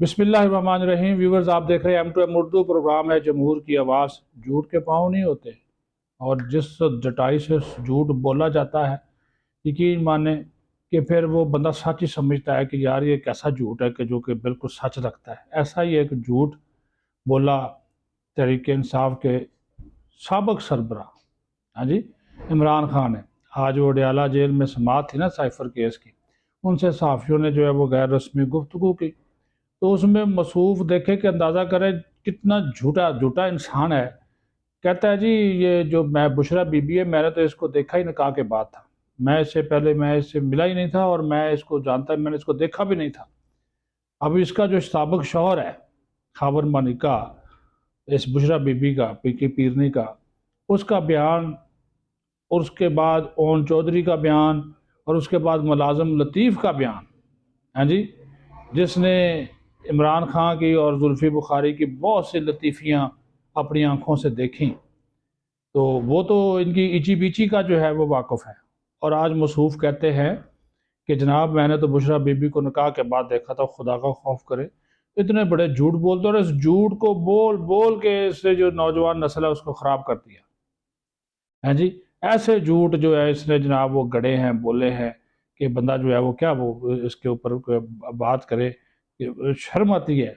बिस्मिल्लाहिर्रहमानिर्रहीम। व्यूवर्स, आप देख रहे हैं M2M उर्दू। प्रोग्राम है जमहूर की आवाज़। झूठ के पाँव नहीं होते, और जिस जटाई से झूठ बोला जाता है, यकीन माने कि फिर वो बंदा सच ही समझता है कि यार ये कैसा झूठ है कि जो कि बिल्कुल सच लगता है। ऐसा ही एक झूठ बोला तहरीक इंसाफ के साबिक सरबराह, हाँ जी, इमरान खान है। आज वो अडयाला जेल में समाअत थी ना साइफर केस की, उनसे सहाफ़ियों ने जो है वो गैर रस्मी गुफ्तगू की। तो उसमें मसूफ देखे कि अंदाज़ा करें कितना झूठा झूठा इंसान है। कहता है जी, ये जो मैं बुशरा बीबी है, मैंने तो इसको देखा ही निकाह के बाद था। मैं इससे मिला ही नहीं था, और मैं इसको जानता, मैंने इसको देखा भी नहीं था। अब इसका जो साबिक शौहर है खावर मानिका, इस बुशरा बीबी का, पीकी पीरनी का, उसका बयान, और उसके बाद ओन चौधरी का बयान, और उसके बाद मुलाजम लतीफ़ का बयान, हाँ जी, जिसने इमरान खान की और जुल्फ़ी बुखारी की बहुत सी लतीफ़ियाँ अपनी आंखों से देखी। तो वो तो इनकी इची बीची का जो है वो वाक़फ़ है। और आज मसूफ़ कहते हैं कि जनाब मैंने तो बुशरा बीबी को निकाह के बाद देखा था, खुदा का खौफ करे। इतने बड़े झूठ बोलते, और इस झूठ को बोल बोल के इससे जो नौजवान नस्ल है उसको ख़राब कर दिया है जी। ऐसे झूठ जो है इसने जनाब वो गढ़े हैं, बोले हैं कि बंदा जो है वो क्या वो इसके ऊपर बात करे कि शर्म आती है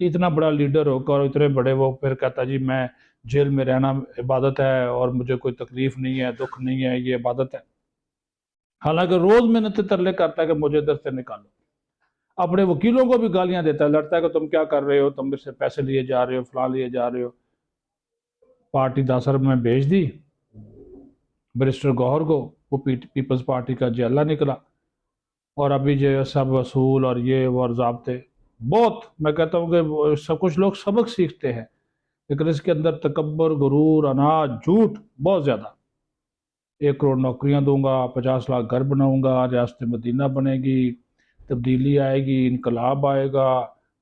कि इतना बड़ा लीडर होकर और इतने बड़े वो फिर कहता जी मैं जेल में रहना इबादत है और मुझे कोई तकलीफ नहीं है, दुख नहीं है, ये इबादत है। हालांकि रोज मेहनत तरले करता है कि मुझे इधर से निकालो। अपने वकीलों को भी गालियां देता है, लड़ता है कि तुम क्या कर रहे हो, तुम मुझसे पैसे लिए जा रहे हो, फलां लिए जा रहे हो। पार्टी 10 अरब में भेज दी बैरिस्टर गौहर को, वो पीपल्स पार्टी का जल्ला निकला। और अभी जो है सब वसूल और ये और ज़ाब्ते, बहुत, मैं कहता हूँ कि सब कुछ लोग सबक सीखते हैं, लेकिन इसके अंदर तकब्बर, गुरूर, अनाज, झूठ बहुत ज़्यादा। 1 करोड़ नौकरियां दूंगा, 50 लाख घर बनाऊंगा, रियासत मदीना बनेगी, तब्दीली आएगी, इनकलाब आएगा,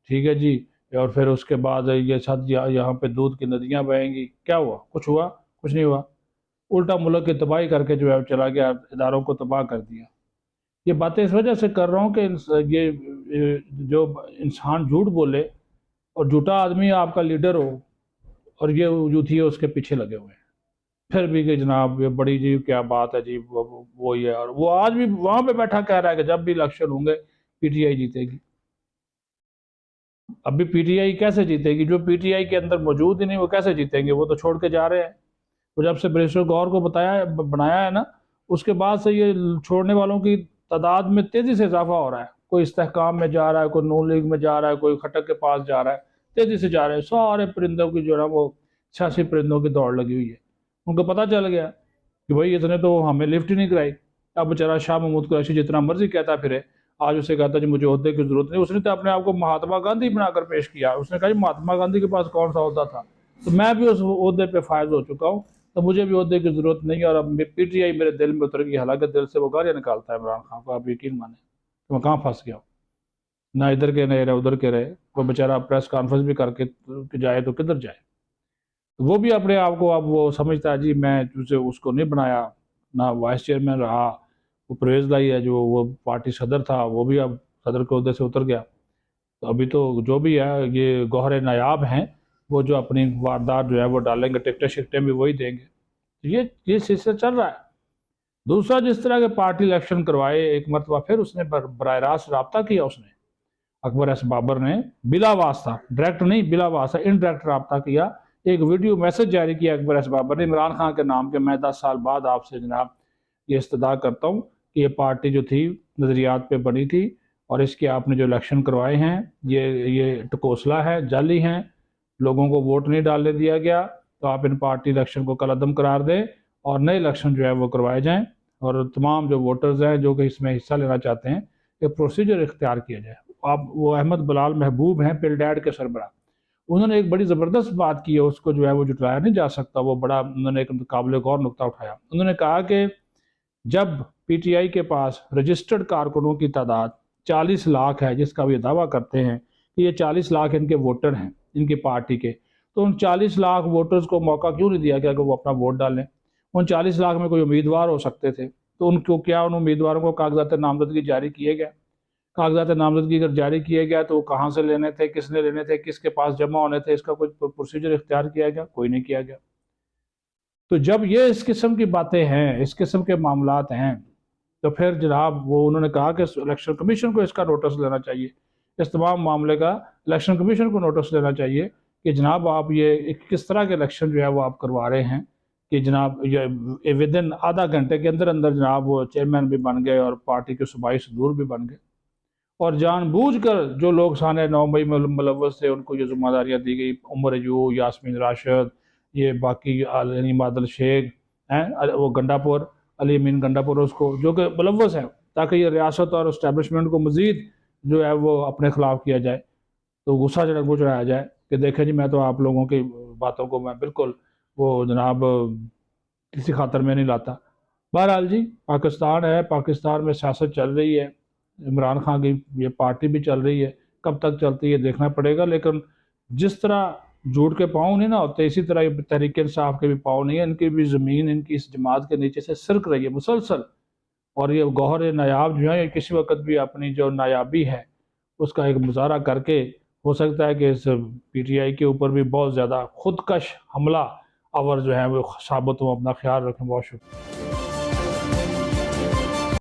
ठीक है जी। और फिर उसके बाद ये सब यहाँ पे दूध की नदियाँ बहेंगी। क्या हुआ? कुछ हुआ? कुछ नहीं हुआ। उल्टा मुल्क की तबाही करके जो है चला गया, इदारों को तबाह कर दिया। ये बातें इस वजह से कर रहा हूँ कि जो इंसान झूठ बोले और झूठा आदमी आपका लीडर हो, और ये यूथी है उसके पीछे लगे हुए हैं, फिर भी कि जनाब ये बड़ी जी क्या बात है जी, वो ये, और वो आज भी वहां पे बैठा कह रहा है कि जब भी इलेक्शन होंगे पीटीआई जीतेगी। अभी पीटीआई कैसे जीतेगी? जो पीटीआई के अंदर मौजूद ही नहीं, वो कैसे जीतेंगे? वो तो छोड़ के जा रहे हैं। तो जब से बैरिस्टर गौर को बनाया है ना, उसके बाद से ये छोड़ने वालों की तादाद में तेजी से इजाफा हो रहा है। कोई इस्तेहकाम में जा रहा है, कोई नून लीग में जा रहा है, कोई खटक के पास जा रहा है, तेजी से जा रहे हैं। सारे परिंदों की जो है वो सियासी परिंदों की दौड़ लगी हुई है। उनको पता चल गया कि भाई इसने तो हमें लिफ्ट ही नहीं कराई। अब बेचारा शाह महमूद कुरैशी जितना मर्जी कहता फिरे, आज उसे कहता जी मुझे ओहदे की जरूरत नहीं। उसने तो अपने आप को महात्मा गांधी बनाकर पेश किया। उसने कहा जी महात्मा गांधी के पास कौन सा ओहदा था, तो मैं भी उस ओहदे पे फायज हो चुका हूँ, तो मुझे भी ओहदे की जरूरत नहीं है। और अब पीटीआई मेरे दिल में उतर गई, हालांकि दिल से वो गालियाँ निकालता है इमरान खान को, आप यकीन माने। तो मैं कहाँ फंस गया हूँ? ना इधर के नहीं रहे, उधर के रहे। वो बेचारा प्रेस कॉन्फ्रेंस भी करके जाए तो किधर जाए? तो वो भी अपने आप को अब वो समझता है जी मैं तुझे उसको नहीं बनाया, ना वाइस चेयरमैन रहा। वो परवेज लाई है जो वो पार्टी सदर था, वो भी अब सदर के उहदे से उतर गया। तो अभी तो जो भी है ये गौहर नायाब हैं, वो जो अपनी वारदात जो है वो डालेंगे, टिकटें शिकटें भी वही देंगे। तो ये सिलसिला चल रहा है। दूसरा, जिस तरह के पार्टी इलेक्शन करवाए, एक मरतबा फिर उसने बरह रास्त रबता किया, उसने अकबर एस बाबर ने बिला वास्ता, डायरेक्ट नहीं बिला वास्ता इनडायरेक्ट रबता किया। एक वीडियो मैसेज जारी किया अकबर एस बाबर ने इमरान खान के नाम के, मैं 10 साल बाद आपसे जनाब ये इस्तदा करता हूँ कि ये पार्टी जो थी नज़रियात पे बनी थी, और इसके आपने जो इलेक्शन करवाए हैं ये टकोसला है, जाली हैं, लोगों को वोट नहीं डालने दिया गया। तो आप इन पार्टी इलेक्शन को कलअदम करार दें और नए इलेक्शन जो है वो करवाए जाएँ, और तमाम जो वोटर्स हैं जो कि इसमें हिस्सा लेना चाहते हैं, एक प्रोसीजर इख्तियार किया जाए। आप वो अहमद बलाल महबूब हैं पिलडैड के सरबरा, उन्होंने एक बड़ी ज़बरदस्त बात की है, उसको जो है वो जुटाया नहीं जा सकता। वो बड़ा उन्होंने एक काबिल गौर नुकता उठाया। उन्होंने कहा कि जब पीटीआई के पास रजिस्टर्ड कारकुनों की तादाद 40 लाख है, जिसका भी दावा करते हैं कि ये 40 लाख इनके वोटर हैं इनकी पार्टी के, तो उन 40 लाख वोटर्स को मौका क्यों नहीं दिया गया कि वो अपना वोट डालें? उन 40 लाख में कोई उम्मीदवार हो सकते थे, तो उनको क्या उन उम्मीदवारों को कागजात नामजदगी जारी किए गए? कागजात नामजदगी अगर जारी किया गया तो वो कहाँ से लेने थे, किसने लेने थे, किसके पास जमा होने थे, इसका कोई प्रोसीजर इख्तियार किया गया? कोई नहीं किया गया। तो जब ये इस किस्म की बातें हैं, इस किस्म के मामलात हैं, तो फिर जनाब वो उन्होंने कहा कि इलेक्शन कमीशन को इसका नोटिस लेना चाहिए, इस तमाम मामले का इलेक्शन कमीशन को नोटिस लेना चाहिए कि जनाब आप ये किस तरह के इलेक्शन जो है वो आप करवा रहे हैं कि जनाब ये विद इन आधा घंटे के अंदर अंदर जनाब वो चेयरमैन भी बन गए और पार्टी के सूबाई सदूर भी बन गए, और जानबूझकर जो लोग साने 9 मई में मुलव्वस थे उनको ये जिम्मेदारियाँ दी गई, उमर अय्यूब, यास्मीन राशिद, ये बाकी यानी बादल शेख हैं, वो गंडापुर, अली अमीन गंडापुर, उसको जो कि मुलव्वस हैं, ताकि ये रियासत और इस्टेब्लिशमेंट को मज़ीद जो है वो अपने ख़िलाफ़ किया जाए, तो गुस्सा चढ़ाया जाए कि देखें जी मैं तो आप लोगों की बातों को मैं बिल्कुल वो जनाब किसी खातर में नहीं लाता। बहरहाल जी, पाकिस्तान है, पाकिस्तान में सियासत चल रही है, इमरान खान की ये पार्टी भी चल रही है, कब तक चलती है देखना पड़ेगा। लेकिन जिस तरह झूठ के पाँव नहीं ना होते, इसी तरह ये तहरीक इंसाफ के भी पाँव नहीं है, इनकी भी ज़मीन इनकी इस जमात के नीचे से सिरक रही है मुसलसल, और ये गौहर नायाब जो है ये किसी वक्त भी अपनी जो नायाबी है उसका एक मुजाहरा करके हो सकता है कि इस PTI के ऊपर भी बहुत ज़्यादा खुदकश हमला आवर जो है वो साबित हो। अपना ख्याल रखें, बहुत शुक्रिया।